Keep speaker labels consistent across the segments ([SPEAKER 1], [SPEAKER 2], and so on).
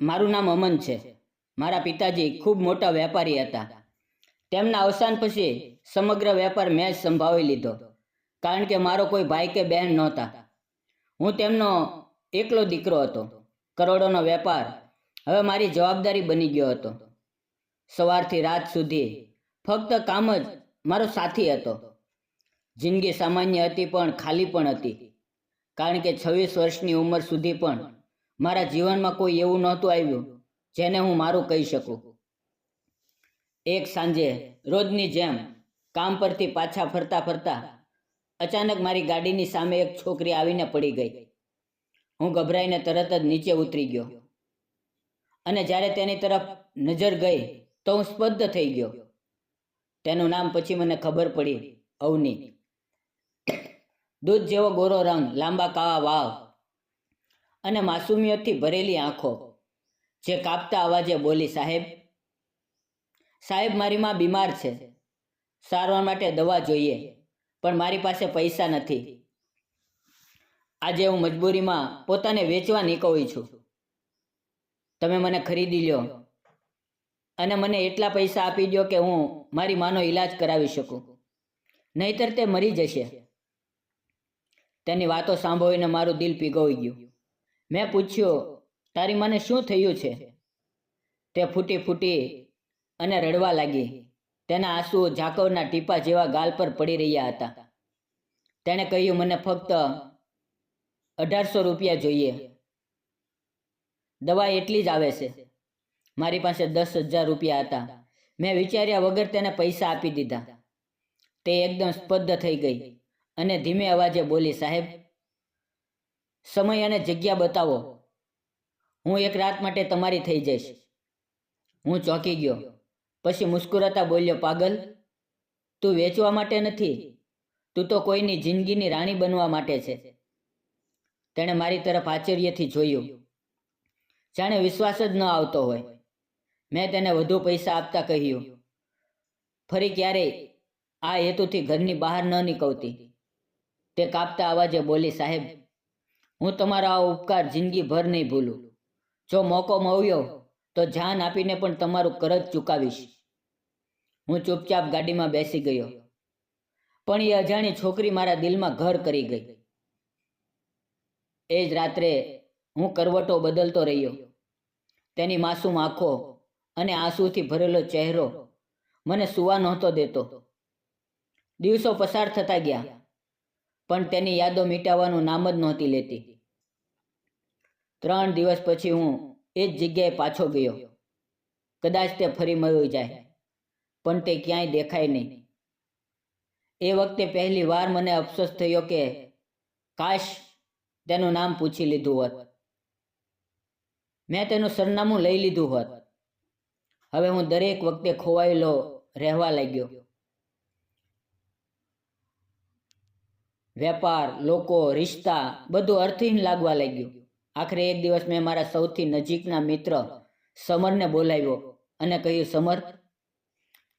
[SPEAKER 1] મારું નામ અમન છે. મારા પિતાજી ખૂબ મોટા વેપારી હતા. તેમના અવસાન પછી સમગ્ર વેપાર મેં જ સંભાળી લીધો, કારણ કે મારો કોઈ ભાઈ કે બહેન નહોતા. હું તેમનો એકલો દીકરો હતો. કરોડોનો વેપાર હવે મારી જવાબદારી બની ગયો હતો. સવારથી રાત સુધી ફક્ત કામ જ મારો સાથી હતો. જિંદગી સામાન્ય હતી પણ ખાલી પણ હતી, કારણ કે 26 વર્ષની ઉંમર સુધી પણ મારા જીવનમાં કોઈ એવું નહોતું આવ્યું જેને હું મારું કહી શકું. એક સાંજે રોજની જેમ કામ પરથી પાછા ફરતા ફરતા અચાનક મારી ગાડીની સામે એક છોકરી આવીને પડી ગઈ. હું ગભરાઈને તરત જ નીચે ઉતરી ગયો, અને જ્યારે તેની તરફ નજર ગઈ તો હું સ્તબ્ધ થઈ ગયો. તેનું નામ પછી મને ખબર પડી, અવની. દૂધ જેવો ગોરો રંગ, લાંબા કાળા વાળ અને માસુમિયતથી ભરેલી આંખો, જે કાપતા અવાજે બોલી, સાહેબ, સાહેબ, મારી માં બીમાર છે. સારવાર માટે દવા જોઈએ, પણ મારી પાસે પૈસા નથી. આજે હું મજબૂરીમાં પોતાને વેચવા નીકળી છું. તમે મને ખરીદી લ્યો અને મને એટલા પૈસા આપી દો કે હું મારી માનો ઈલાજ કરાવી શકું, નહીતર તે મરી જશે. તેની વાતો સાંભળીને મારું દિલ પીગળી ગયું. મેં પૂછ્યું, તારી માને શું થયું છે? તે ફૂટી ફૂટી અને રડવા લાગી. તેના આંસુ ઝાકળના ટીપા જેવા ગાલ પર પડી રહ્યા હતા. તેણે કહ્યું, મને ફક્ત 1800 રૂપિયા જોઈએ. દવા એટલી જ આવે છે. મારી પાસે 10,000 રૂપિયા હતા. મેં વિચાર્યા વગર તેને પૈસા આપી દીધા. તે એકદમ સ્તબ્ધ થઈ ગઈ અને ધીમે અવાજે બોલી, સાહેબ, સમય અને જગ્યા બતાવો. હું એક રાત માટે તમારી થઈ જઈશ. હું ચોંકી ગયો. પછી મુસ્કુરાતા બોલ્યો, પાગલ, તું વેચવા માટે નથી, તું તો કોઈની જિંદગીની રાણી બનવા માટે છે. તેણે મારી તરફ આશ્ચર્યથી જોયું, જાણે વિશ્વાસ જ ન આવતો હોય. મેં તેને વધુ પૈસા આપતા કહ્યું, ફરી ક્યારેય આ હેતુથી ઘરની બહાર ન નીકળતી. તે કાપતા અવાજે બોલી, સાહેબ, હું તમારો આ ઉપકાર જિંદગીભર નહીં ભૂલું. જો મોકો મળ્યો તો જાન આપીને પણ તમારું કરજ ચૂકાવીશ. હું ચૂપચાપ ગાડીમાં બેસી ગયો, પણ એ અજાણી છોકરી મારા દિલમાં ઘર કરી ગઈ. એ જ રાત્રે હું કરવટો બદલતો રહ્યો. તેની માસૂમ આંખો અને આંસુથી ભરેલો ચહેરો મને સૂવા નહોતો દેતો. દિવસો પસાર થતા ગયા, પણ તેની યાદો મિટાવવાનું નામ જ નહોતી લેતી. 3 દિવસ પછી હું એ જ જગ્યાએ પાછો ગયો. કદાચ તે ફરી મળી જાય, પણ તે ક્યાંય દેખાય નહીં. એ વખતે પહેલી વાર મને અફસોસ થયો કે કાશ તેનું નામ પૂછી લીધું હોત. મેં તેનું સરનામું લઈ લીધું હોત. હવે હું દરેક વખતે ખોવાયેલો રહેવા લાગ્યો. વેપાર, લોકો, રિશ્તા, બધું અર્થહીન લાગવા લાગ્યું. આખરે એક દિવસ મેં મારા સૌથી નજીકના મિત્ર સમરને બોલાવ્યો અને કહ્યું, સમર,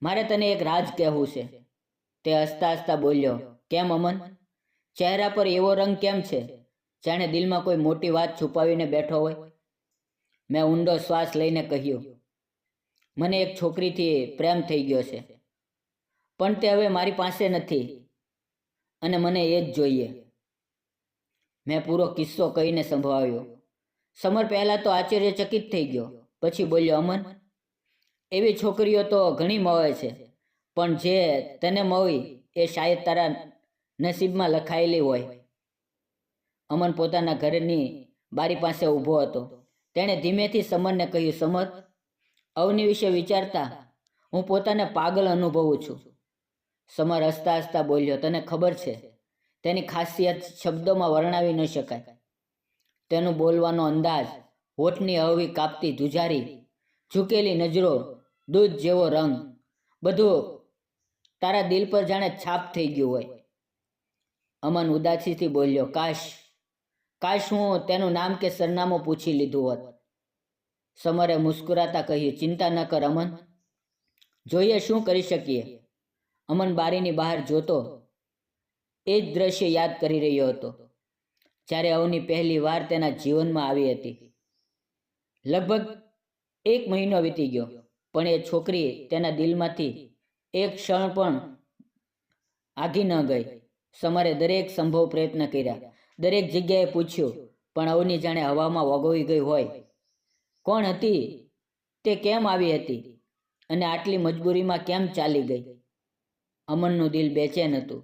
[SPEAKER 1] મારે તને એક રાજ કહેવું છે. તે હસતા હસતા બોલ્યો, કેમ અમન? ચહેરા પર એવો રંગ કેમ છે, જાણે દિલમાં કોઈ મોટી વાત છુપાવીને બેઠો હોય? મેં ઊંડો શ્વાસ લઈને કહ્યું, મને એક છોકરીથી પ્રેમ થઈ ગયો છે, પણ તે હવે મારી પાસે નથી, અને મને એ જ જોઈએ. મેં પૂરો કિસ્સો કહીને સંભળાવ્યો. સમર પહેલાં તો આશ્ચર્યચકિત થઈ ગયો, પછી બોલ્યો, અમન, એવી છોકરીઓ તો ઘણી મળે છે, પણ જે તને મળી એ શાયદ તારા નસીબમાં લખાયેલી હોય. અમન પોતાના ઘરની બારી પાસે ઊભો હતો. તેણે ધીમેથી સમરને કહ્યું, સમર, અવની વિશે વિચારતા હું પોતાને પાગલ અનુભવું છું. સમર હસતા હસતા બોલ્યો, તને ખબર છે, તેની ખાસિયત શબ્દોમાં વર્ણવી ન શકાય. તેનું બોલવાનો અંદાજ, હોઠની હળવી કાપતી ધુજારી, ઝૂકેલી નજરો, દૂધ જેવો રંગ, બધું તારા દિલ પર જાણે છાપ થઈ ગયું હોય. અમન ઉદાસીથી બોલ્યો, કાશ હું તેનું નામ કે સરનામું પૂછી લીધું હોત. સમરે મુસ્કુરાતા કહ્યું, ચિંતા ન કર અમન, જોઈએ શું કરી શકીએ. અમન બારીની બહાર જોતો એ જ દ્રશ્ય યાદ કરી રહ્યો હતો, જ્યારે અવની પહેલી વાર તેના જીવનમાં આવી હતી. લગભગ 1 મહિનો વીતી ગયો, પણ એ છોકરી તેના દિલમાંથી એક ક્ષણ પણ આઘી ન ગઈ. સમરે દરેક સંભવ પ્રયત્ન કર્યા, દરેક જગ્યાએ પૂછ્યું, પણ અવની જાણે હવામાં વગોવી ગઈ હોય. કોણ હતી તે, કેમ આવી હતી, અને આટલી મજબૂરીમાં કેમ ચાલી ગઈ? અમનનું દિલ બેચેન હતું.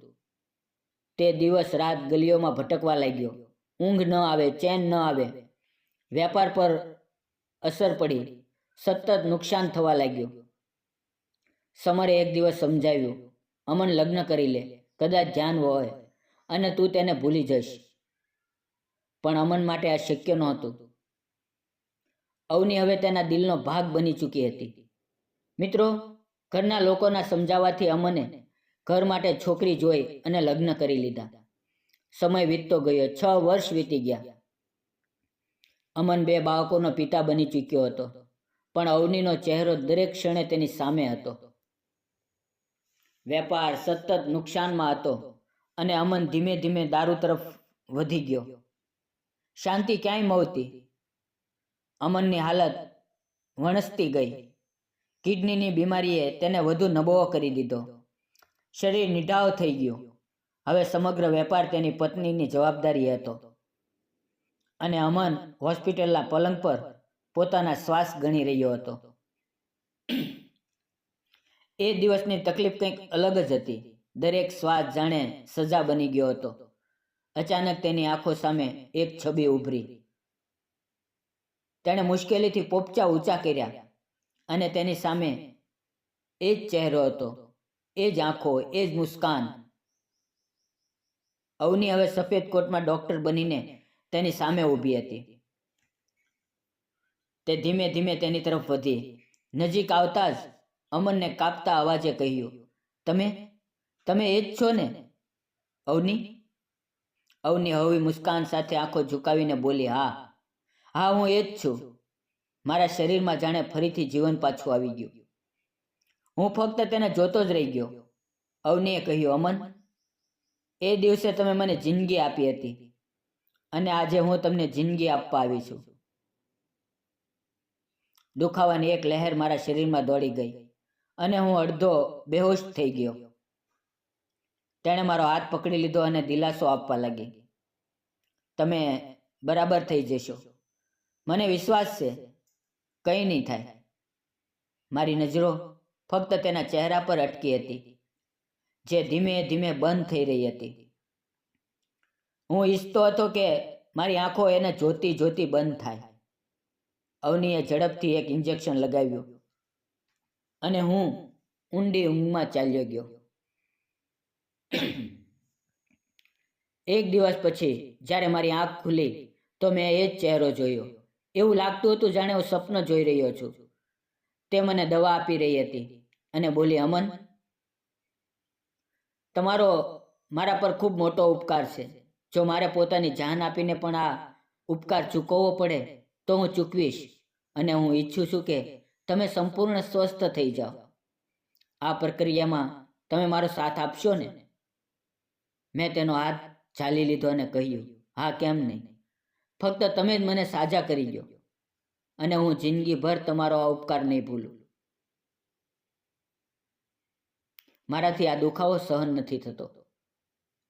[SPEAKER 1] તે દિવસ રાત ગલીઓમાં ભટકવા લાગ્યો. ઊંઘ ન આવે, ચેન ન આવે. વેપાર પર અસર પડી, સતત નુકસાન થવા લાગ્યું. સમરે એક દિવસ સમજાવ્યું, અમન લગ્ન કરી લે, કદાચ ધ્યાન હોય અને તું તેને ભૂલી જઈશ. પણ અમન માટે આ શક્ય નહોતું. અવની હવે તેના દિલનો ભાગ બની ચૂકી હતી. મિત્રો, ઘરના લોકોના સમજાવવાથી અમને ઘર માટે છોકરી જોઈ અને લગ્ન કરી લીધા. સમય વીતતો ગયો. 6 વર્ષ વીતી ગયા. અમન 2 બાળકોનો પિતા બની ચૂક્યો હતો, પણ અવનીનો ચહેરો દરેક ક્ષણે તેની સામે હતો. વેપાર સતત નુકસાનમાં હતો અને અમન ધીમે ધીમે દારૂ તરફ વધી ગયો. શાંતિ ક્યાંય મળતી. અમનની હાલત વણસતી ગઈ. કિડનીની બીમારીએ તેને વધુ નબળો કરી દીધો. શરીર નિઢાવ થઈ ગયું. હવે સમગ્ર વેપાર તેની પત્નીની જવાબદારી હતો, અને અમન હોસ્પિટલના પલંગ પર પોતાના શ્વાસ ગણી રહ્યો હતો. એ દિવસની તકલીફ કંઈક અલગ જ હતી. દરેક શ્વાસ જાણે સજા બની ગયો હતો. અચાનક તેની આંખો સામે એક છબી ઉભરી. તેણે મુશ્કેલીથી પોપચા ઊંચા કર્યા, અને તેની સામે એ જ ચહેરો હતો, એ જ આંખો, એ જ મુસ્કાન. અવની હવે સફેદ કોટમાં ડોક્ટર બનીને તેની સામે ઊભી હતી. તે ધીમે ધીમે તેની તરફ વધી. નજીક આવતા જ અમનને કાપતા અવાજે કહ્યું, તમે એ જ છો ને, અવની? અવની હળવી મુસ્કાન સાથે આંખો ઝુકાવીને બોલી, હા, હું એ જ છું. મારા શરીરમાં જાણે ફરીથી જીવન પાછું આવી ગયું. હું ફક્ત તેને જોતો જ રહી ગયો. અવનીએ કહ્યું, અમન, એ દિવસે તમે મને જિંદગી આપી હતી, અને આજે હું તમને જિંદગી આપવા આવી છું. દુખાવાની એક લહેર મારા શરીરમાં દોડી ગઈ, અને હું અડધો બેહોશ થઈ ગયો. તેણે મારો હાથ પકડી લીધો અને દિલાસો આપવા લાગી. તમે બરાબર થઈ જશો. મને વિશ્વાસ છે, કંઈ નહીં થાય. મારી નજરો ફક્ત તેના ચહેરા પર અટકી હતી, જે ધીમે ધીમે બંધ થઈ રહી હતી. હું ઈચ્છતો હતો કે મારી આંખો એને જોતી જોતી બંધ થાય. અવનીએ ઝડપથી એક ઇન્જેક્શન લગાવ્યું, અને હું ઊંડી ઊંઘમાં ચાલ્યો ગયો. એક દિવસ પછી જ્યારે મારી આંખ ખુલી તો મેં એ જ ચહેરો જોયો. એવું લાગતું હતું જાણે હું સપનું જોઈ રહ્યો છું. તે મને દવા આપી રહી હતી અને બોલી, અમન, તમારો મારા પર ખૂબ મોટો ઉપકાર છે. જો મારે પોતાની જાન આપીને પણ આ ઉપકાર ચૂકવવો પડે તો હું ચૂકવીશ, અને હું ઈચ્છું છું કે તમે સંપૂર્ણ સ્વસ્થ થઈ જાઓ. આ પ્રક્રિયામાં તમે મારો સાથ આપશો ને? મેં તેનો હાથ ઝાલી લીધો અને કહ્યું, હા, કેમ નહીં. ફક્ત તમે જ મને સાજા કરી દો, અને હું જિંદગીભર તમારો આ ઉપકાર નહીં ભૂલું. મારાથી આ દુખાવો સહન નથી થતો.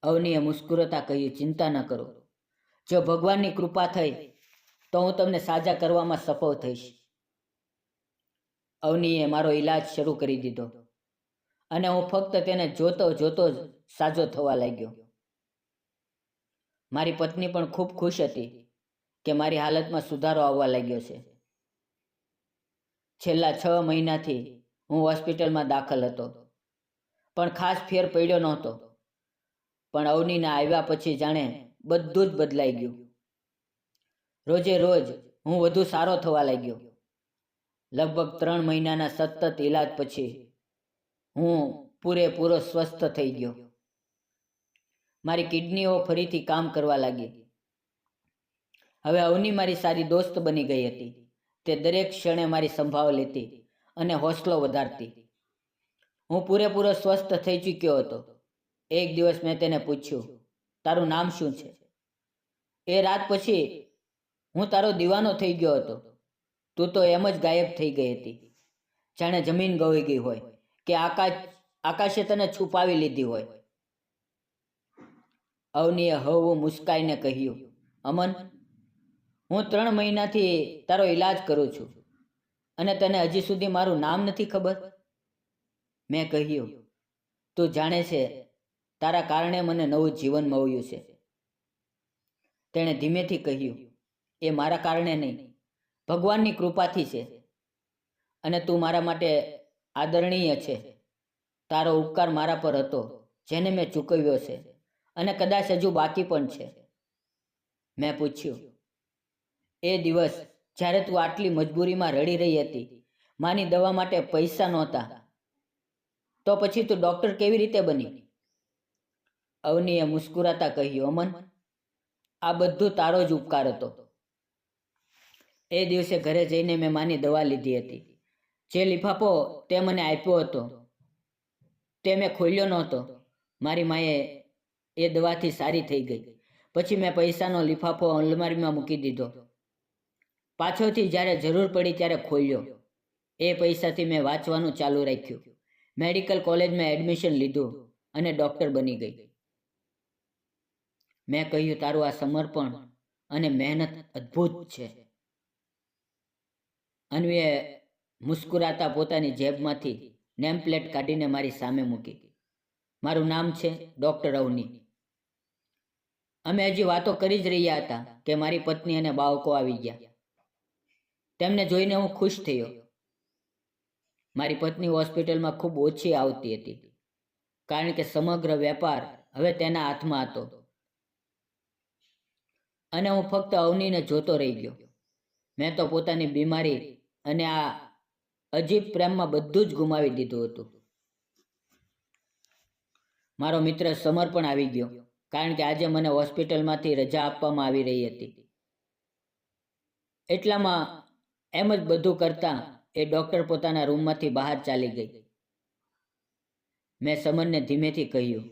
[SPEAKER 1] અવનીએ મુસ્કુરાતા કહ્યું, ચિંતા ન કરો. જો ભગવાનની કૃપા થઈ તો હું તમને સાજા કરવામાં સફળ થઈશ. અવનીએ મારો ઈલાજ શરૂ કરી દીધો, અને હું ફક્ત તેને જોતો જોતો જ સાજો થવા લાગ્યો. મારી પત્ની પણ ખૂબ ખુશ હતી કે મારી હાલતમાં સુધારો આવવા લાગ્યો છે. છેલ્લા 6 મહિનાથી હું હોસ્પિટલમાં દાખલ હતો, પણ ખાસ ફેર પડ્યો નહોતો. પણ અવનીના આવ્યા પછી જાણે બધું જ બદલાઈ ગયું. રોજે રોજ હું વધુ સારો થવા લાગ્યો. લગભગ 3 મહિનાના સતત ઈલાજ પછી હું પૂરેપૂરો સ્વસ્થ થઈ ગયો. મારી કિડનીઓ ફરીથી કામ કરવા લાગી. હવે અવની મારી સારી દોસ્ત બની ગઈ હતી. તે દરેક ક્ષણે મારી સંભાળ લેતી અને હોંસલો વધારતી. હું પૂરેપૂરો સ્વસ્થ થઈ ચૂક્યો હતો. એક દિવસ મેં તેને પૂછ્યું, તારું નામ શું છે? એ રાત પછી હું તારો દીવાનો થઈ ગયો હતો. તું તો એમ જ ગાયબ થઈ ગઈ હતી, જાણે જમીન ગળી ગઈ હોય કે આકાશે તને છુપાવી લીધી હોય. અવનીએ હળવું મુસ્કાઈને કહ્યું, અમન, હું 3 મહિનાથી તારો ઈલાજ કરું છું અને તને હજી સુધી મારું નામ નથી ખબર? મેં કહ્યું, તું જાણે છે, તારા કારણે મને નવું જીવન મળ્યું છે. તેણે ધીમેથી કહ્યું, એ મારા કારણે નહીં, ભગવાનની કૃપાથી છે. અને તું મારા માટે આદરણીય છે. તારો ઉપકાર મારા પર હતો, જેને મેં ચૂકવ્યો છે અને કદાચ હજુ બાકી પણ છે. મેં પૂછ્યું, એ દિવસ જ્યારે તું આટલી મજબૂરીમાં રડી રહી હતી, માની દવા માટે પૈસા નહોતા, તો પછી તું ડૉક્ટર કેવી રીતે બની? અવનીએ મુસ્કુરાતા કહ્યું, અમન, આ બધું તારો જ ઉપકાર હતો. એ દિવસે ઘરે જઈને મેં માની દવા લીધી હતી. જે લિફાફો તે મને આપ્યો હતો તે મેં ખોલ્યો નહોતો. મારી માએ એ દવાથી સારી થઈ ગઈ. પછી મેં પૈસાનો લિફાફો અલમારીમાં મૂકી દીધો. પાછળથી જ્યારે જરૂર પડી ત્યારે ખોલ્યો. એ પૈસાથી મેં વાંચવાનું ચાલુ રાખ્યું, મેડિકલ કોલેજમાં એડમિશન લીધું અને ડૉક્ટર બની ગઈ. મેં કહ્યું, તારું આ સમર્પણ અને મહેનત અદ્ભુત છે. અન્વીએ મુસ્કુરાતા પોતાની જેબમાંથી નેમપ્લેટ કાઢીને મારી સામે મૂકી. મારું નામ છે ડૉક્ટર અવની. અમે હજી વાતો કરી જ રહ્યા હતા કે મારી પત્ની અને બાળકો આવી ગયા. તેમને જોઈને હું ખુશ થયો. મારી પત્ની હોસ્પિટલમાં ખૂબ ઓછી આવતી હતી, કારણ કે સમગ્ર વેપાર હવે તેના હાથમાં હતો અને હું ફક્ત અવનીને જોતો રહી ગયો. મેં તો પોતાની બીમારી અને આ અજીબ પ્રેમમાં બધું જ ગુમાવી દીધું હતું. મારો મિત્ર સમર પણ આવી ગયો, કારણ કે આજે મને હોસ્પિટલમાંથી રજા આપવામાં આવી રહી હતી. એટલામાં એમ જ બધું કરતાં એ ડૉક્ટર પોતાના રૂમમાંથી બહાર ચાલી ગઈ. મેં સમરને ધીમેથી કહ્યું,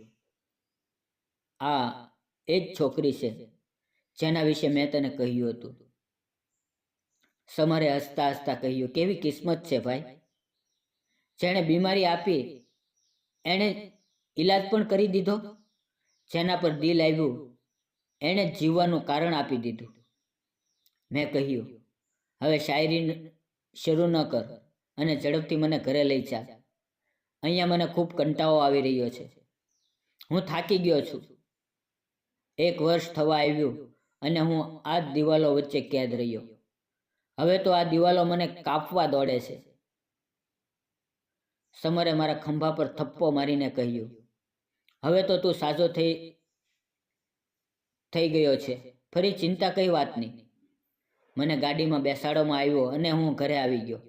[SPEAKER 1] આ એ જ છોકરી છે જેના વિશે મેં તને કહ્યું હતું. સમરે હસતા હસતા કહ્યું, કેવી કિસ્મત છે ભાઈ. જેણે બીમારી આપી એણે ઈલાજ પણ કરી દીધો. જેના પર દિલ આવ્યું એણે જીવવાનું કારણ આપી દીધું. મેં કહ્યું, હવે શાયરી શરૂ ન કર અને ઝડપથી મને ઘરે લઈ જા. અહીંયા મને ખૂબ કંટાળો આવી રહ્યો છે. હું થાકી ગયો છું. 1 વર્ષ થવા આવ્યું અને હું આ જ દિવાલો વચ્ચે કેદ રહ્યો. હવે તો આ દિવાલો મને કાપવા દોડે છે. સમરે મારા ખંભા પર થપ્પો મારીને કહ્યું, હવે તો તું સાજો થઈ ગયો છે. ફરી ચિંતા કઈ વાતની. મને ગાડીમાં બેસાડવામાં આવ્યો અને હું ઘરે આવી ગયો.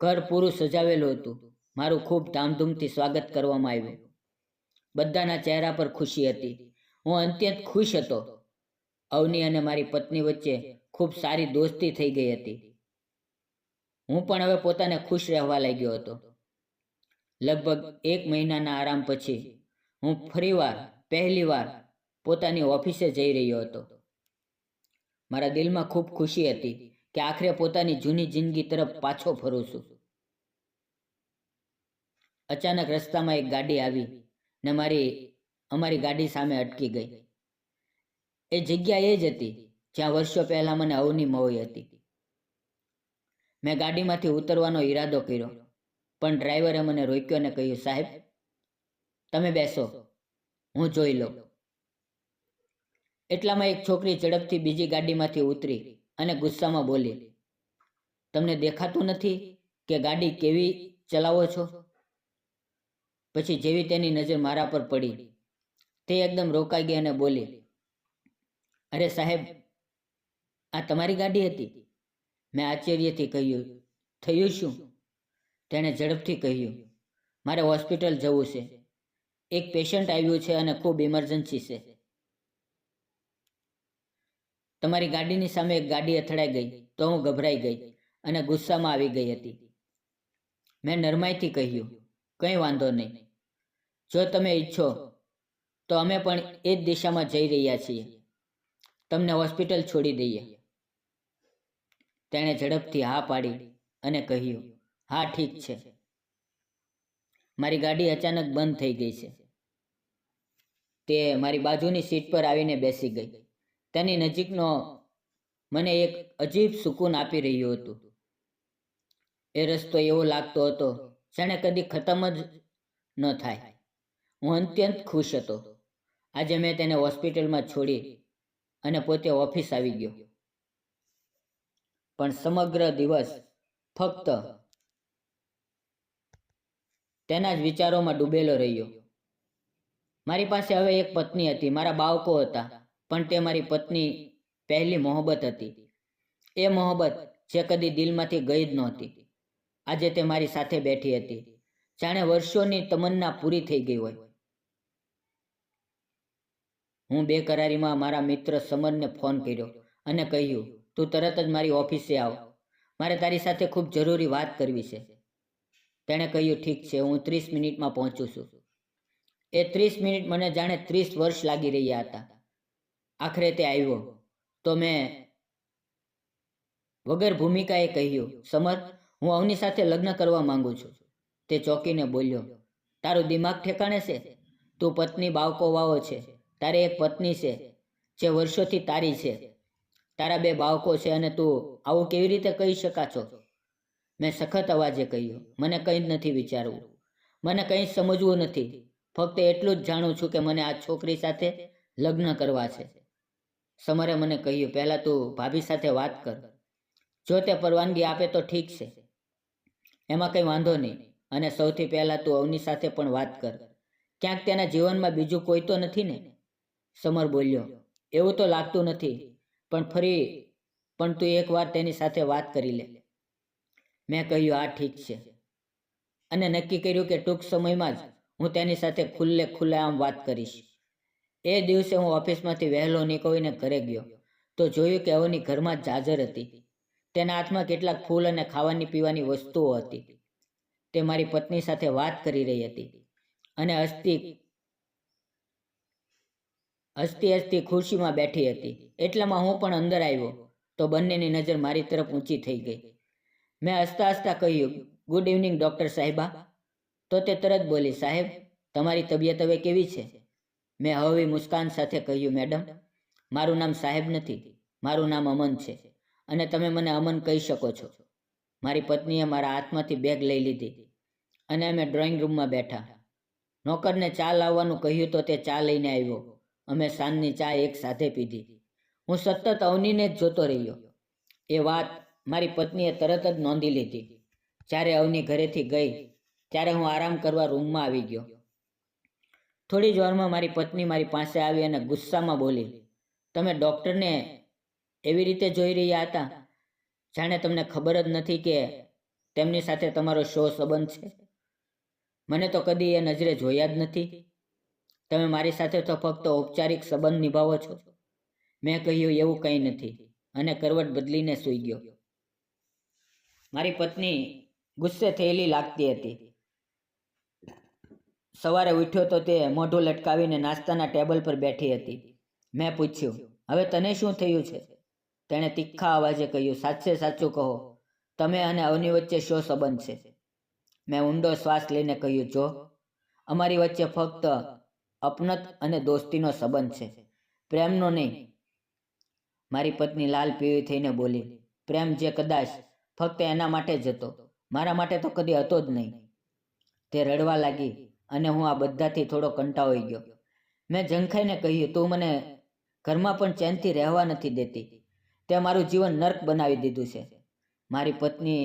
[SPEAKER 1] ઘર પૂરું સજાવેલું હતું. મારું ખૂબ ધામધૂમથી સ્વાગત કરવામાં આવ્યું. બધાના ચહેરા પર ખુશી હતી. હું અત્યંત ખુશ હતો. અવની અને મારી પત્ની વચ્ચે ખૂબ સારી દોસ્તી થઈ ગઈ હતી. હું પણ હવે પોતાને ખુશ રહેવા લાગ્યો હતો. લગભગ 1 મહિનાના આરામ પછી હું પહેલીવાર પોતાની ઓફિસે જઈ રહ્યો હતો. મારા દિલમાં ખૂબ ખુશી હતી કે આખરે પોતાની જૂની જિંદગી તરફ પાછો ફરું છું. અચાનક રસ્તામાં એક ગાડી આવી ને અમારી ગાડી સામે અટકી ગઈ. એ જગ્યા એ જ હતી જ્યાં વર્ષો પહેલા મને અવની મળી હતી. મેં ગાડીમાંથી ઉતરવાનો ઈરાદો કર્યો, પણ ડ્રાઈવરે મને રોક્યો અને કહ્યું, સાહેબ, તમે બેસો, હું જોઈ લઉં. એટલામાં એક છોકરી ઝડપથી બીજી ગાડીમાંથી ઉતરી અને ગુસ્સામાં બોલી, તમને દેખાતું નથી કે ગાડી કેવી ચલાવો છો? પછી જેવી તેની નજર મારા પર પડી, તે એકદમ રોકાઈ ગઈ અને બોલી, અરે સાહેબ, આ તમારી ગાડી હતી? મેં આશ્ચર્યથી કહ્યું, થયું શું? તેણે ઝડપથી કહ્યું, મારે હોસ્પિટલ જવું છે. એક પેશન્ટ આવ્યું છે અને ખૂબ ઇમરજન્સી છે. તમારી ગાડીની સામે એક ગાડી અથડાઈ ગઈ તો હું ગભરાઈ ગઈ અને ગુસ્સામાં આવી ગઈ હતી. મેં નરમાઈથી કહ્યું, કંઈ વાંધો નહીં. જો તમે ઈચ્છો તો અમે પણ એ જ દિશામાં જઈ રહ્યા છીએ. તમને હોસ્પિટલ છોડી દઈએ. તેણે ઝડપથી હા પાડી અને કહ્યું, હા ઠીક છે. મારી ગાડી અચાનક બંધ થઈ ગઈ છે. તે મારી બાજુની સીટ પર આવીને બેસી ગઈ. તેની નજીકનો મને એક અજીબ સુકૂન આપી રહ્યું હતું. એ રસ્તો એવો લાગતો હતો જાણે કદી ખતમ જ ન થાય. હું અત્યંત ખુશ હતો. આજે મેં તેને હોસ્પિટલમાં છોડી અને પોતે ઓફિસ આવી ગયો. પણ સમગ્ર દિવસ ફક્ત તેના જ વિચારોમાં ડૂબેલો રહ્યો. મારી પાસે હવે એક પત્ની હતી, મારા બાળકો હતા, પણ તે મારી પત્ની પહેલી મોહબ્બત હતી. એ મોહબ્બત જે કદી દિલમાંથી ગઈ જ નહોતી. આજે તે મારી સાથે બેઠી હતી, જાણે વર્ષોની તમન્ના પૂરી થઈ ગઈ હોય. હું બેકરારીમાં મારા મિત્ર સમરને ફોન કર્યો અને કહ્યું, તું તરત જ મારી ઓફિસે આવ, મારે તારી સાથે ખૂબ જરૂરી વાત કરવી છે. તેણે કહ્યું, ઠીક છે, હું 30 મિનિટમાં પહોંચું છું. એ 30 મિનિટ મને જાણે 30 વર્ષ લાગી રહ્યા હતા. આખરે તે આવ્યો તો મેં વગર ભૂમિકાએ કહ્યું, સમર, હું અવની સાથે લગ્ન કરવા માંગુ છું. તે ચોંકીને બોલ્યો, તારું દિમાગ ઠેકાણે છે? તું પત્ની બાળકો વાવો છે, તારી એક પત્ની છે જે વર્ષોથી તારી છે, તારા 2 બાળકો છે અને તું આવું કેવી રીતે કહી શકા છો? મેં સખત અવાજે કહ્યું, મને કંઈ જ નથી વિચારવું, મને કંઈ જ સમજવું નથી. ફક્ત એટલું જ જાણું છું કે મને આ છોકરી સાથે લગ્ન કરવા છે. સમરે મને કહ્યું, પહેલાં તું ભાભી સાથે વાત કર. જો તે પરવાનગી આપે તો ઠીક છે, એમાં કંઈ વાંધો નહીં. અને સૌથી પહેલાં તું અવની સાથે પણ વાત કર. ક્યાંક તેના જીવનમાં બીજું કોઈ તો નથી ને? સમર બોલ્યો, એવું તો લાગતું નથી, પણ તું એકવાર તેની સાથે વાત કરી લે. મેં કહ્યું, હા ઠીક છે, અને નક્કી કર્યું કે ટૂંક સમયમાં જ હું તેની સાથે ખુલ્લેઆમ વાત કરીશ. એ દિવસે હું ઓફિસમાંથી વહેલો નીકળીને ઘરે ગયો તો જોયું કે અવની ઘરમાં જ હાજર હતી. તેના હાથમાં કેટલાક ફૂલ અને ખાવાની પીવાની વસ્તુઓ હતી. તે મારી પત્ની સાથે વાત કરી રહી હતી અને હસતી ખુરશીમાં બેઠી હતી. એટલામાં હું પણ અંદર આવ્યો તો બંનેની નજર મારી તરફ ઊંચી થઈ ગઈ. મેં હસતા કહ્યું, ગુડ ઇવનિંગ ડૉક્ટર સાહેબા. તો તે તરત બોલી, સાહેબ, તમારી તબિયત હવે કેવી છે? મેં હળવી મુસ્કાન સાથે કહ્યું, મેડમ, મારું નામ સાહેબ નથી, મારું નામ અમન છે, અને તમે મને અમન કહી શકો છો. મારી પત્નીએ મારા હાથમાંથી બેગ લઈ લીધી અને અમે ડ્રોઈંગ રૂમમાં બેઠા. નોકરને ચા લાવવાનું કહ્યું તો તે ચા લઈને આવ્યો. અમે સાંજની ચા એક સાથે પીધી. હું સતત અવનીને જ જોતો રહ્યો. એ વાત મારી પત્નીએ તરત જ નોંધી લીધી. જ્યારે અવની ઘરેથી ગઈ ત્યારે હું આરામ કરવા રૂમમાં આવી ગયો. થોડી જ વારમાં મારી પત્ની મારી પાસે આવી અને ગુસ્સામાં બોલી, તમે ડૉક્ટરને એવી રીતે જોઈ રહ્યા હતા જાણે તમને ખબર જ નથી કે તેમની સાથે તમારો શો સંબંધ છે. મને તો કદી એ નજરે જોયા જ નથી. તમે મારી સાથે તો ફક્ત ઔપચારિક સંબંધ નિભાવો છો. મેં કહ્યું, એવું કંઈ નથી, અને કરવટ બદલીને સૂઈ ગયો. મારી પત્ની ગુસ્સે થયેલી લાગતી હતી. સવારે ઉઠ્યો તો તે મોઢું લટકાવીને નાસ્તાના ટેબલ પર બેઠી હતી. મેં પૂછ્યું, હવે તને શું થયું છે? તેણે તીખા અવાજે કહ્યું, સાચે સાચું કહો, તમે અને અવની વચ્ચે શો સંબંધ છે? મેં ઊંડો શ્વાસ લઈને કહ્યું, જો, અમારી વચ્ચે ફક્ત અપનત અને દોસ્તીનો સંબંધ છે, પ્રેમનો નહીં. મારી પત્ની લાલ પીળી થઈને બોલી, પ્રેમ જે કદાચ ફક્ત એના માટે જ હતો, મારા માટે તો કદી હતો જ નહીં. તે રડવા લાગી અને હું આ બધાથી થોડો કંટાળી ગયો. મેં ઝંખાઈને કહ્યું, તું મને ઘરમાં પણ ચેનથી રહેવા નથી દેતી. તે મારું જીવન નર્ક બનાવી દીધું છે. મારી પત્ની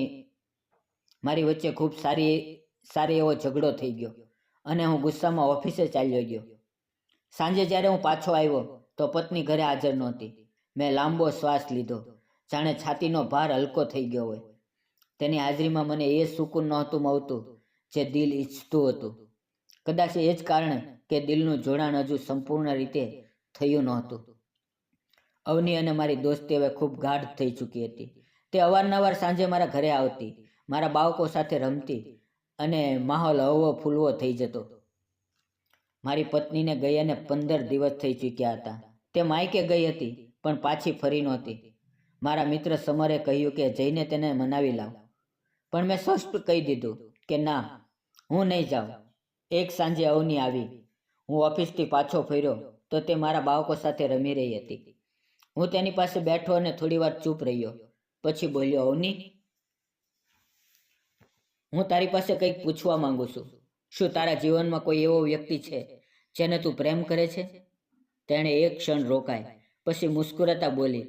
[SPEAKER 1] મારી વચ્ચે ખૂબ સારી એવો ઝઘડો થઈ ગયો અને હું ગુસ્સામાં ઓફિસે ચાલ્યો ગયો. સાંજે જ્યારે હું પાછો આવ્યો તો પત્ની ઘરે હાજર નહોતી. મેં લાંબો શ્વાસ લીધો, જાણે છાતીનો ભાર હલકો થઈ ગયો હોય. તેની હાજરીમાં મને એ સુકૂન નહોતું મળતું જે દિલ ઈચ્છતું હતું. કદાચ એ જ કારણે કે દિલનું જોડાણ હજુ સંપૂર્ણ રીતે થયું નહોતું. અવની અને મારી દોસ્તી હવે ખૂબ ગાઢ થઈ ચૂકી હતી. તે અવારનવાર સાંજે મારા ઘરે આવતી, મારા બાળકો સાથે રમતી અને માહોલ હળવો ફૂલવો થઈ જતો. મારી પત્નીને ગયાને 15 દિવસ થઈ ચૂક્યા હતા. તે માયકે ગઈ હતી પણ પાછી ફરી નહોતી. મારા મિત્ર સમરે કહ્યું કે જઈને તેને મનાવી લાવ, પણ મેં સ્પષ્ટ કહી દીધું કે ના, હું નહીં જાઉં. એક સાંજે અવની આવી. હું ઓફિસથી પાછો ફર્યો તો તે મારા બાળકો સાથે રમી રહી હતી. હું તેની પાસે બેઠો અને થોડી વાર ચૂપ રહ્યો. પછી બોલ્યો, અવની, હું તારી પાસે કંઈક પૂછવા માંગુ છું. શું તારા જીવનમાં કોઈ એવો વ્યક્તિ છે જેને તું પ્રેમ કરે છે? તેણે એક ક્ષણ રોકાઈ, પછી મુસ્કુરાતા બોલી,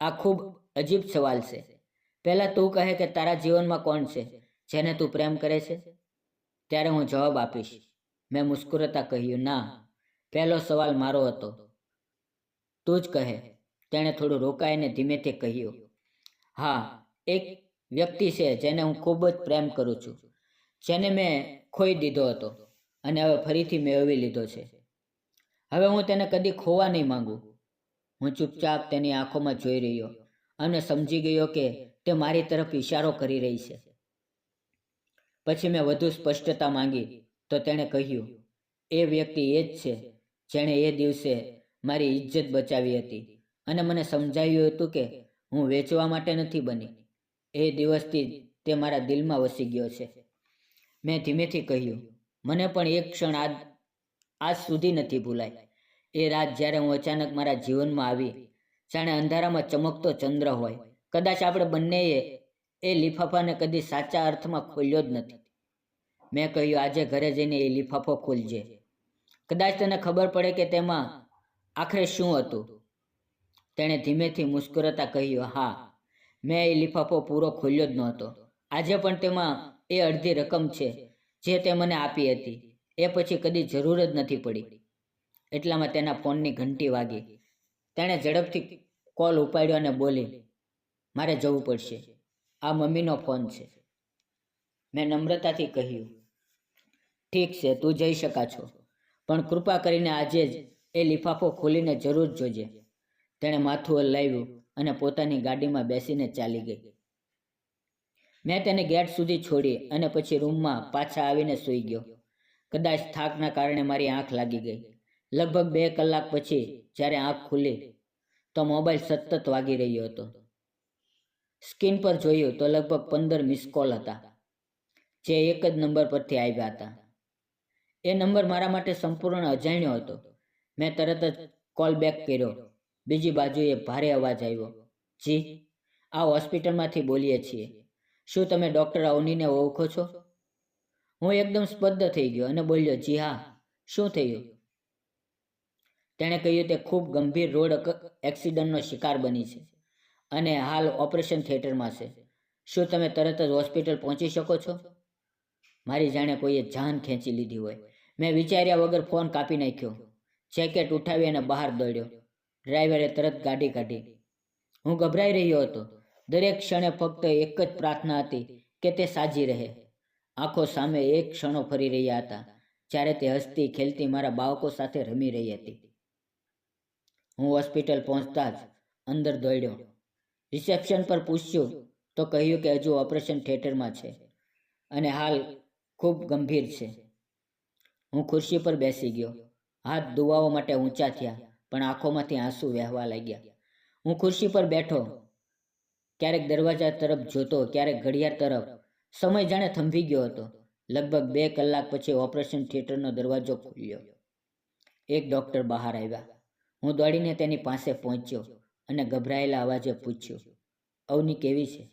[SPEAKER 1] આ ખૂબ અજીબ સવાલ છે. પહેલા તું કહે કે તારા જીવનમાં કોણ છે જેને તું પ્રેમ કરે છે, ત્યારે હું જવાબ આપીશ. મેં મુસ્કુરાતા કહ્યું, ના, પહેલો સવાલ મારો હતો. તું જ કહે. તેણે થોડું રોકાઈને ધીમેથી કહ્યું, હા, એક વ્યક્તિ છે જેને હું ખૂબ જ પ્રેમ કરું છું, જેને મેં ખોઈ દીધો હતો અને હવે ફરીથી મેળવી લીધો છે. હવે હું તેને કદી ખોવા નહીં માંગુ. હું ચૂપચાપ તેની આંખોમાં જોઈ રહ્યો અને સમજી ગયો કે તે મારી તરફ ઇશારો કરી રહી છે. પછી મેં વધુ સ્પષ્ટતા માંગી તો તેણે કહ્યું, એ વ્યક્તિ એ જ છે જેણે એ દિવસે મારી ઇજ્જત બચાવી હતી અને મને સમજાવ્યું હતું કે હું વેચવા માટે નથી બની. એ દિવસથી તે મારા દિલમાં વસી ગયો છે. મેં ધીમેથી કહ્યું, મને પણ એક ક્ષણ આજ સુધી નથી ભૂલાય. એ રાત જ્યારે હું અચાનક મારા જીવનમાં આવી, જાણે અંધારામાં ચમકતો ચંદ્ર હોય. કદાચ આપણે બંનેએ એ લિફાફાને કદી સાચા અર્થમાં ખોલ્યો જ નથી. મેં કહ્યું, આજે ઘરે જઈને એ લિફાફો ખોલજે. કદાચ તને ખબર પડે કે તેમાં આખરે શું હતું. તેણે ધીમેથી મુસ્કુરાતા કહ્યું, હા, મેં એ લિફાફો પૂરો ખોલ્યો જ નહોતો. આજે પણ તેમાં એ અડધી રકમ છે જે તે મને આપી હતી. એ પછી કદી જરૂર જ નથી પડી. એટલામાં તેના ફોનની ઘંટી વાગી. તેણે ઝડપથી કોલ ઉપાડ્યો અને બોલી, મારે જવું પડશે, આ મમ્મીનો ફોન છે. મેં નમ્રતાથી કહ્યું, ઠીક છે, તું જઈ શકા છો, પણ કૃપા કરીને આજે જ એ લિફાફો ખોલીને જરૂર જોજે. તેણે માથું હલાવ્યું અને પોતાની ગાડીમાં બેસીને ચાલી ગઈ. મેં તેને ગેટ સુધી છોડી અને પછી રૂમમાં પાછા આવીને સૂઈ ગયો. કદાચ થાકના કારણે મારી આંખ લાગી ગઈ. લગભગ 2 કલાક પછી જ્યારે આંખ ખુલી તો મોબાઈલ સતત વાગી રહ્યો હતો. સ્ક્રીન પર જોયું તો લગભગ 15 મિસ કોલ હતા, જે એક જ નંબર પરથી આવ્યા હતા. એ નંબર મારા માટે સંપૂર્ણ અજાણ્યો હતો. મેં તરત જ કોલ બેક કર્યો. બીજી બાજુએ ભારે અવાજ આવ્યો, જી, આ હોસ્પિટલમાંથી બોલીએ છીએ. શું તમે ડૉક્ટર અવનીને ઓળખો છો? હું એકદમ સ્તબ્ધ થઈ ગયો અને બોલ્યો, જી હા, શું થયું? તેણે કહ્યું, તે ખૂબ ગંભીર રોડ એક્સિડન્ટનો શિકાર બની છે અને હાલ ઓપરેશન થિયેટરમાં છે. શું તમે તરત જ હોસ્પિટલ પહોંચી શકો છો? મારી જાણે કોઈએ જાન ખેંચી લીધી હોય. મેં વિચાર્યા વગર ફોન કાપી નાખ્યો. જેકેટ ઉઠાવી અને બહાર દોડ્યો. ડ્રાઈવરે તરત ગાડી કાઢી. હું ગભરાઈ રહ્યો હતો. દરેક ક્ષણે ફક્ત એક જ પ્રાર્થના હતી કે તે સાજી રહે. આંખો સામે એક ક્ષણો ફરી રહ્યા હતા જ્યારે તે હસતી ખેલતી મારા બાળકો સાથે રમી રહી હતી. હું હોસ્પિટલ પહોંચતા જ અંદર દોડ્યો. રિસેપ્શન પર પૂછ્યું તો કહ્યું કે હજુ ઓપરેશન થિયેટરમાં છે અને હાલ ખૂબ ગંભીર છે. હું ખુરશી પર બેસી ગયો. હાથ દુવાઓ માટે ઊંચા થયા, પણ આંખોમાંથી આંસુ વહેવા લાગ્યા. હું ખુરશી પર બેઠો, ક્યારેક દરવાજા તરફ જોતો, ક્યારેક ઘડિયાળ તરફ. સમય જાણે થંભી ગયો હતો. લગભગ 2 કલાક પછી ઓપરેશન થિયેટરનો દરવાજો ખુલ્યો. એક ડૉક્ટર બહાર આવ્યા. હું દોડીને તેની પાસે પહોંચ્યો અને ગભરાયેલા અવાજે પૂછ્યું, અવની કેવી છે?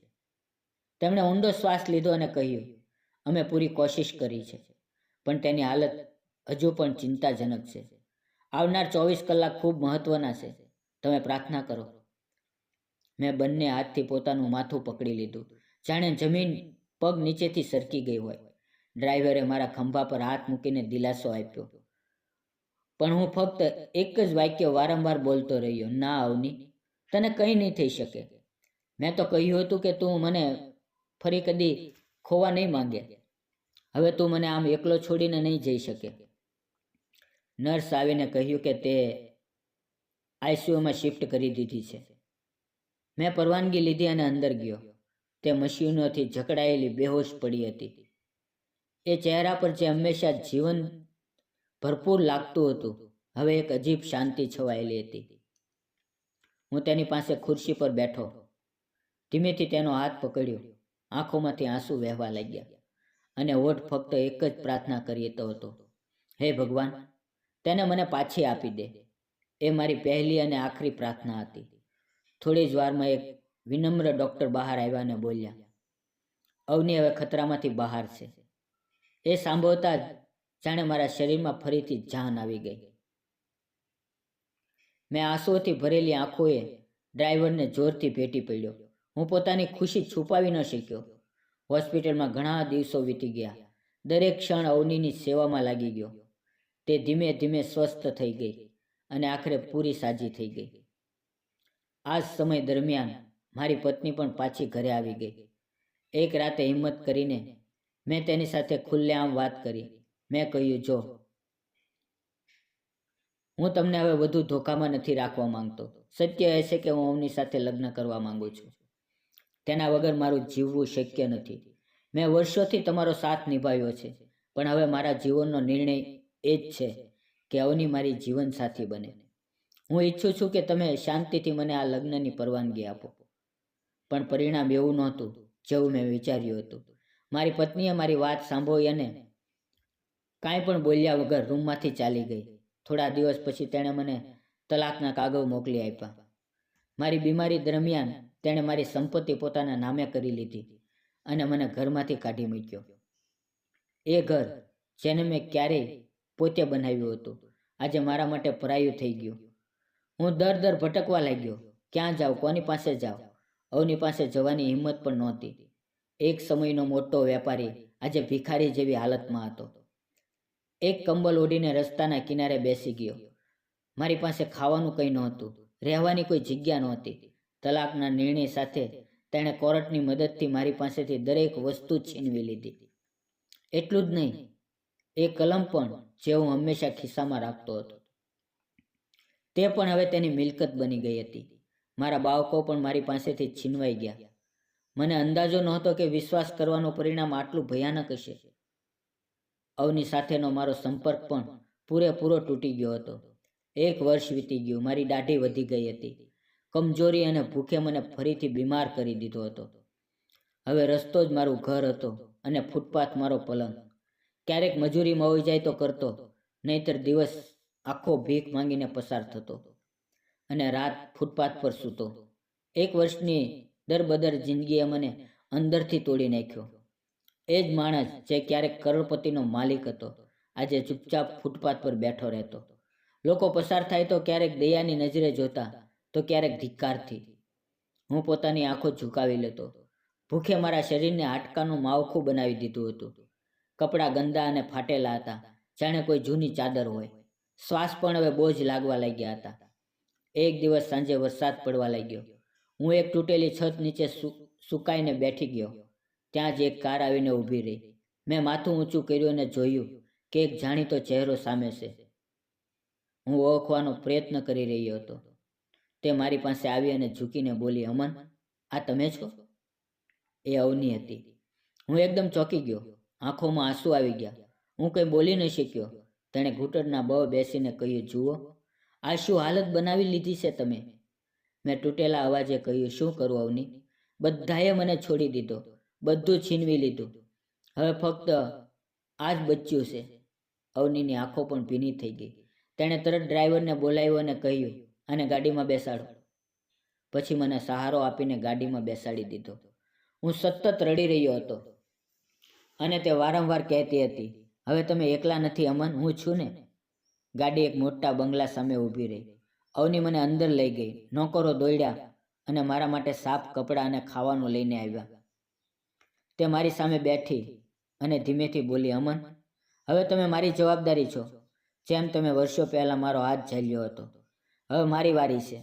[SPEAKER 1] તેમણે ઊંડો શ્વાસ લીધો અને કહ્યું, અમે પૂરી કોશિશ કરી છે, પણ તેની હાલત હજુ પણ ચિંતાજનક છે. આવનાર 24 કલાક ખૂબ મહત્વના છે. તમે પ્રાર્થના કરો. મેં બંને હાથથી પોતાનું માથું પકડી લીધું, જાણે જમીન પગ નીચેથી સરકી ગઈ હોય. ડ્રાઈવરે મારા ખંભા પર હાથ મૂકીને દિલાસો આપ્યો, પણ હું ફક્ત એક જ વાક્ય વારંવાર બોલતો રહ્યો, ના અવની, તને કંઈ નહીં થઈ શકે. મેં તો કહ્યું હતું કે તું મને ફરી કદી ખોવા નહીં માંગે. હવે તું મને આમ એકલો છોડીને નહીં જઈ શકે. નર્સ આવીને કહ્યું કે તે આઈસીયુમાં શિફ્ટ કરી દીધી છે. મેં પરવાનગી લીધી અને અંદર ગયો. તે મશીનોથી જકડાયેલી બેહોશ પડી હતી. એ ચહેરા પર જે હંમેશા જીવન ભરપૂર લાગતું હતું, હવે એક અજીબ શાંતિ છવાયેલી હતી. હું તેની પાસે ખુરશી પર બેઠો. ધીમેથી તેનો હાથ પકડ્યો. આંખોમાંથી આંસુ વહેવા લાગ્યા અને હોઠ ફક્ત એક જ પ્રાર્થના કરતો હતો, હે ભગવાન, તેને મને પાછી આપી દે. એ મારી પહેલી અને આખરી પ્રાર્થના હતી. થોડી જ વારમાં એક વિનમ્ર ડૉક્ટર બહાર આવ્યા અને બોલ્યા, અવની હવે ખતરામાંથી બહાર છે. એ સાંભળતા જ જાણે મારા શરીરમાં ફરીથી જાન આવી ગઈ. મેં આંસુઓથી ભરેલી આંખોએ ડ્રાઈવરને જોરથી ભેટી પડ્યો. હું પોતાની ખુશી છુપાવી ન શક્યો. હોસ્પિટલમાં ઘણા દિવસો વીતી ગયા. દરેક ક્ષણ અવનીની સેવામાં લાગી ગયો. તે ધીમે ધીમે સ્વસ્થ થઈ ગઈ અને આખરે પૂરી સાજી થઈ ગઈ. આ જ સમય દરમિયાન મારી પત્ની પણ પાછી ઘરે આવી ગઈ. એક રાતે હિંમત કરીને મેં તેની સાથે ખુલ્લેઆમ વાત કરી. મેં કહ્યું, જો હું તમને હવે વધુ ધોકામાં નથી રાખવા માંગતો. સત્ય એ છે કે હું અવની સાથે લગ્ન કરવા માંગુ છું. તેના વગર મારું જીવવું શક્ય નથી. મેં વર્ષોથી તમારો સાથ નિભાવ્યો છે, પણ હવે મારા જીવનનો નિર્ણય એ જ છે કે અવની મારી જીવનસાથી બને. હું ઈચ્છું છું કે તમે શાંતિથી મને આ લગ્નની પરવાનગી આપો. પણ પરિણામ એવું નહોતું જેવું મેં વિચાર્યું હતું. મારી પત્નીએ મારી વાત સાંભળી અને કાંઈ પણ બોલ્યા વગર રૂમમાંથી ચાલી ગઈ. થોડા દિવસ પછી તેણે મને તલાકના કાગળ મોકલી આપ્યા. મારી બીમારી દરમિયાન તેણે મારી સંપત્તિ પોતાના નામે કરી લીધી અને મને ઘરમાંથી કાઢી મૂક્યો. એ ઘર જેને મેં ક્યારેય પોતે બનાવ્યું હતું, આજે મારા માટે પરાયું થઈ ગયું. હું દર ભટકવા લાગ્યો. ક્યાં જાઉં, કોની પાસે જાઉં? અવની પાસે જવાની હિંમત પણ નહોતી. એક સમયનો મોટો વેપારી આજે ભિખારી જેવી હાલતમાં હતો. એક કંબલ ઓઢીને રસ્તાના કિનારે બેસી ગયો. મારી પાસે ખાવાનું કંઈ નહોતું, રહેવાની કોઈ જગ્યા નહોતી. તલાકના નિર્ણય સાથે તેણે કોર્ટની મદદથી મારી પાસેથી દરેક વસ્તુ છીનવી લીધી. એટલું જ નહીં, એ કલમ પણ જે હું હંમેશા ખિસ્સામાં રાખતો હતો, તે પણ હવે તેની મિલકત બની ગઈ હતી. મારા બાળકો પણ મારી પાસેથી છીનવાઈ ગયા. મને અંદાજો નહોતો કે વિશ્વાસ કરવાનું પરિણામ આટલું ભયાનક હશે. અવની સાથેનો મારો સંપર્ક પણ પૂરેપૂરો તૂટી ગયો હતો. 1 વર્ષ વીતી ગયું. મારી દાઢી વધી ગઈ હતી. કમજોરી અને ભૂખે મને ફરીથી બીમાર કરી દીધો હતો. હવે રસ્તો જ મારું ઘર હતો અને ફૂટપાથ મારો પલંગ. ક્યારેક મજૂરી મળી જાય તો કરતો, નહીંતર દિવસ આખો ભીખ માંગીને પસાર થતો અને રાત ફૂટપાથ પર સૂતો. 1 વર્ષની દરબદર જિંદગીએ મને અંદરથી તોડી નાખ્યો. એ જ માણસ જે ક્યારેક કરોડપતિનો માલિક હતો, આજે ચૂપચાપ ફૂટપાથ પર બેઠો રહેતો. લોકો પસાર થાય તો ક્યારેક દયાની નજરે જોતા, તો ક્યારેક ધિક્કારથી. હું પોતાની આંખો ઝુકાવી લેતો. ભૂખે મારા શરીરને હાડકાનું માળખું બનાવી દીધું હતું. કપડાં ગંદા અને ફાટેલા હતા, જાણે કોઈ જૂની ચાદર હોય. શ્વાસ પણ હવે બોજ લાગવા લાગ્યા હતા. એક દિવસ સાંજે વરસાદ પડવા લાગ્યો. હું એક તૂટેલી છત નીચે સુકાઈને બેઠી ગયો. ત્યાં જ એક કાર આવીને ઊભી રહી. મેં માથું ઊંચું કર્યું અને જોયું કે એક જાણીતો ચહેરો સામે છે. હું ઓળખવાનો પ્રયત્ન કરી રહ્યો હતો. તે મારી પાસે આવી અને ઝૂકીને બોલી, અમન, આ તમે છો? એ અવની હતી. હું એકદમ ચોંકી ગયો. આંખોમાં આંસુ આવી ગયા. હું કંઈ બોલી ન શક્યો. તેણે ઘૂંટણના બળ બેસીને કહ્યું, જુઓ, આ શું હાલત બનાવી લીધી છે તમે? મેં તૂટેલા અવાજે કહ્યું, શું કરું અવની? બધાએ મને છોડી દીધો, બધું છીનવી લીધું. હવે ફક્ત આ જ બચ્યું છે. અવનીની આંખો પણ ભીની થઈ ગઈ. તેણે તરત ડ્રાઈવરને બોલાવ્યો અને કહ્યું, આને ગાડીમાં બેસાડો. પછી મને સહારો આપીને ગાડીમાં બેસાડી દીધો. હું સતત રડી રહ્યો હતો અને તે વારંવાર કહેતી હતી, હવે તમે એકલા નથી અમન, હું છું ને. ગાડી એક મોટા બંગલા સામે ઊભી રહી. અવની મને અંદર લઈ ગઈ. નોકરો દોડ્યા અને મારા માટે સાફ કપડાં અને ખાવાનું લઈને આવ્યા. તે મારી સામે બેઠી અને ધીમેથી બોલી, અમન, હવે તમે મારી જવાબદારી છો. જેમ તમે વર્ષો પહેલાં મારો હાથ ઝાલ્યો હતો, હવે મારી વારી છે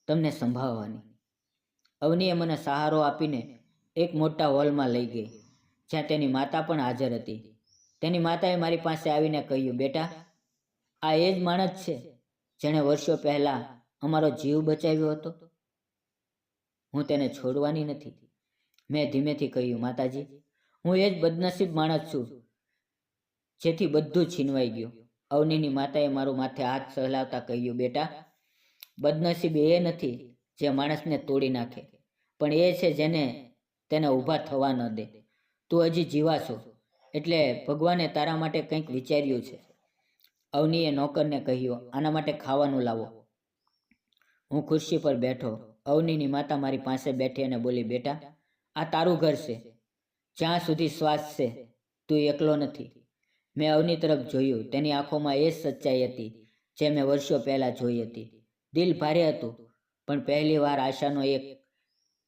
[SPEAKER 1] તમને સંભાળવાની. અવનીએ મને સહારો આપીને એક મોટા હોલમાં લઈ ગઈ, જ્યાં તેની માતા પણ હાજર હતી. તેની માતાએ મારી પાસે આવીને કહ્યું, બેટા, આ એ જ માણસ છે જેણે વર્ષો પહેલાં અમારો જીવ બચાવ્યો હતો. હું તેને છોડવાની નથી. મેં ધીમેથી કહ્યું, માતાજી, હું એ જ બદનસીબ માણસ છું જેથી બધું છીનવાઈ ગયું. અવનીની માતાએ મારું માથે હાથ સહેલાવતા કહ્યું, બેટા, બદનસીબ એ નથી જે માણસને તોડી નાખે, પણ એ છે જેને તેને ઊભા થવા ન દે. તું હજી જીવા છો, એટલે ભગવાને તારા માટે કંઈક વિચાર્યું છે. અવનીએ નોકરને કહ્યું, આના માટે ખાવાનું લાવો. હું ખુરશી પર બેઠો. અવનીની માતા મારી પાસે બેઠી અને બોલી, બેટા, આ તારું ઘર છે. જ્યાં સુધી શ્વાસ છે, તું એકલો નથી. મેં અવની તરફ જોયું. તેની આંખોમાં એ જ સચ્ચાઈ હતી જે મેં વર્ષો પહેલાં જોઈ હતી. દિલ ભારે હતું, પણ પહેલી વાર આશાનો એક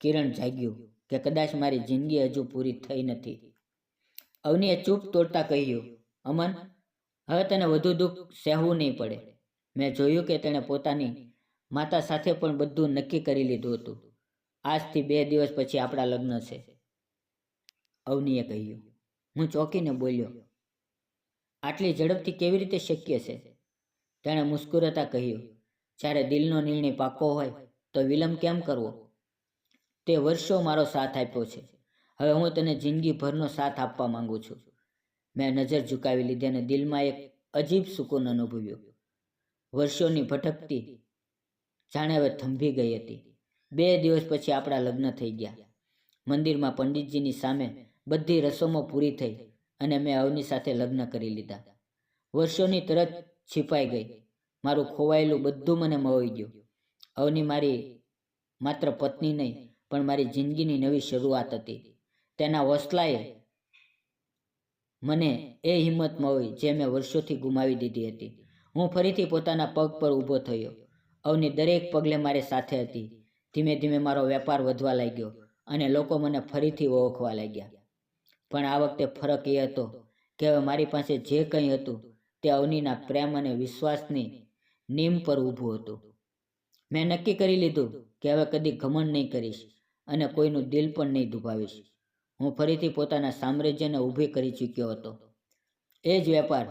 [SPEAKER 1] કિરણ જાગ્યું કે કદાચ મારી જિંદગી હજુ પૂરી થઈ નથી. અવનીએ ચૂપ તોડતા કહ્યું, અમન, હવે તને વધુ દુઃખ સહેવું નહીં પડે. મેં જોયું કે તેણે પોતાની માતા સાથે પણ બધું નક્કી કરી લીધું હતું. આજથી 2 દિવસ પછી આપણા લગ્ન છે, અવનીએ કહ્યું. હું ચોંકીને બોલ્યો, આટલી ઝડપથી કેવી રીતે શક્ય છે? તેણે મુસ્કુરાતા કહ્યું, જ્યારે દિલનો નિર્ણય પાકો હોય તો વિલંબ કેમ કરવો? તે વર્ષો મારો સાથ આપ્યો છે, હવે હું તને જિંદગીભરનો સાથ આપવા માંગુ છું. મેં નજર ઝુકાવી લીધી અને દિલમાં એક અજીબ સુકૂન અનુભવ્યો. વર્ષોની ભટકતી જાણે હવે થંભી ગઈ હતી. 2 દિવસ પછી આપણા લગ્ન થઈ ગયા. મંદિરમાં પંડિતજીની સામે બધી રસમો પૂરી થઈ અને મેં અવની સાથે લગ્ન કરી લીધા. વર્ષોની તરત છીપાઈ ગઈ. મારું ખોવાયેલું બધું મને મળી ગયું. અવની મારી માત્ર પત્ની નહીં, પણ મારી જિંદગીની નવી શરૂઆત હતી. તેના હોસલાએ મને એ હિંમત મળી જે મેં વર્ષોથી ગુમાવી દીધી હતી. હું ફરીથી પોતાના પગ પર ઊભો થયો. અવની દરેક પગલે મારી સાથે હતી. ધીમે ધીમે મારો વેપાર વધવા લાગ્યો અને લોકો મને ફરીથી ઓળખવા લાગ્યા. પણ આ વખતે ફરક એ હતો કે હવે મારી પાસે જે કંઈ હતું તે અવનીના પ્રેમ અને વિશ્વાસની નીમ પર ઊભું હતું. મેં નક્કી કરી લીધું કે હવે કદી ઘમંડ નહીં કરીશ અને કોઈનું દિલ પણ નહીં દુભાવીશ. હું ફરીથી પોતાના સામ્રાજ્યને ઊભી કરી ચૂક્યો હતો. એ જ વેપાર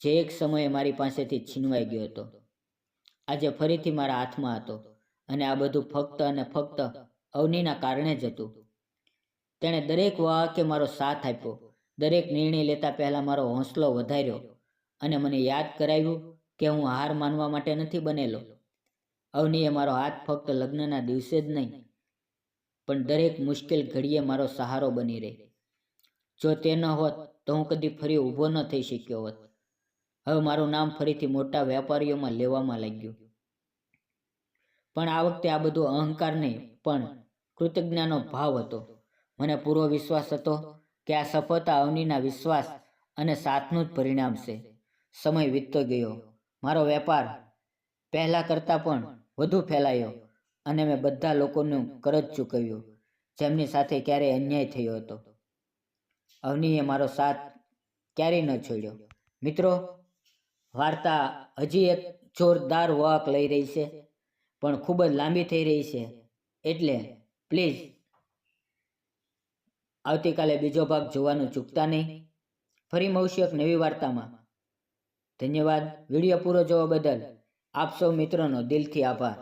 [SPEAKER 1] જે એક સમયે મારી પાસેથી છીનવાઈ ગયો હતો, આજે ફરીથી મારા હાથમાં હતો. અને આ બધું ફક્ત અને ફક્ત અવનીના કારણે જ હતું. તેણે દરેક વાકે મારો સાથ આપ્યો, દરેક નિર્ણય લેતા પહેલાં મારો હોંસલો વધાર્યો અને મને યાદ કરાવ્યું કે હું હાર માનવા માટે નથી બનેલો. અવનીએ મારો હાથ ફક્ત લગ્નના દિવસે જ નહીં, પણ દરેક મુશ્કેલ ઘડીએ મારો સહારો બની રહી. જો તે ન હોત તો હું કદી ફરી ઊભો ન થઈ શક્યો હોત. હવે મારું નામ ફરીથી મોટા વેપારીઓમાં લેવામાં લાગ્યું. પણ આ વખતે આ બધું અહંકાર નહીં, પણ કૃતજ્ઞતાનો ભાવ હતો. મને પૂરો વિશ્વાસ હતો કે આ સફળતા અવનીના વિશ્વાસ અને સાથનું જ પરિણામ છે. સમય વીતતો ગયો. મારો વેપાર પહેલાં કરતાં પણ વધુ ફેલાયો અને મેં બધા લોકોનું કરજ ચૂકવ્યું જેમની સાથે ક્યારેય અન્યાય થયો હતો. અવનીએ મારો સાથ ક્યારેય ન છોડ્યો. મિત્રો, વાર્તા હજી એક જોરદાર વળાંક લઈ રહી છે, પણ ખૂબ જ લાંબી થઈ રહી છે, એટલે પ્લીઝ આવતીકાલે બીજો ભાગ જોવાનું ચૂકતા નહીં. ફરી મળશું એક નવી વાર્તામાં. ધન્યવાદ. વિડીયો પૂરો જોવા બદલ આપ સૌ મિત્રોનો દિલથી આભાર.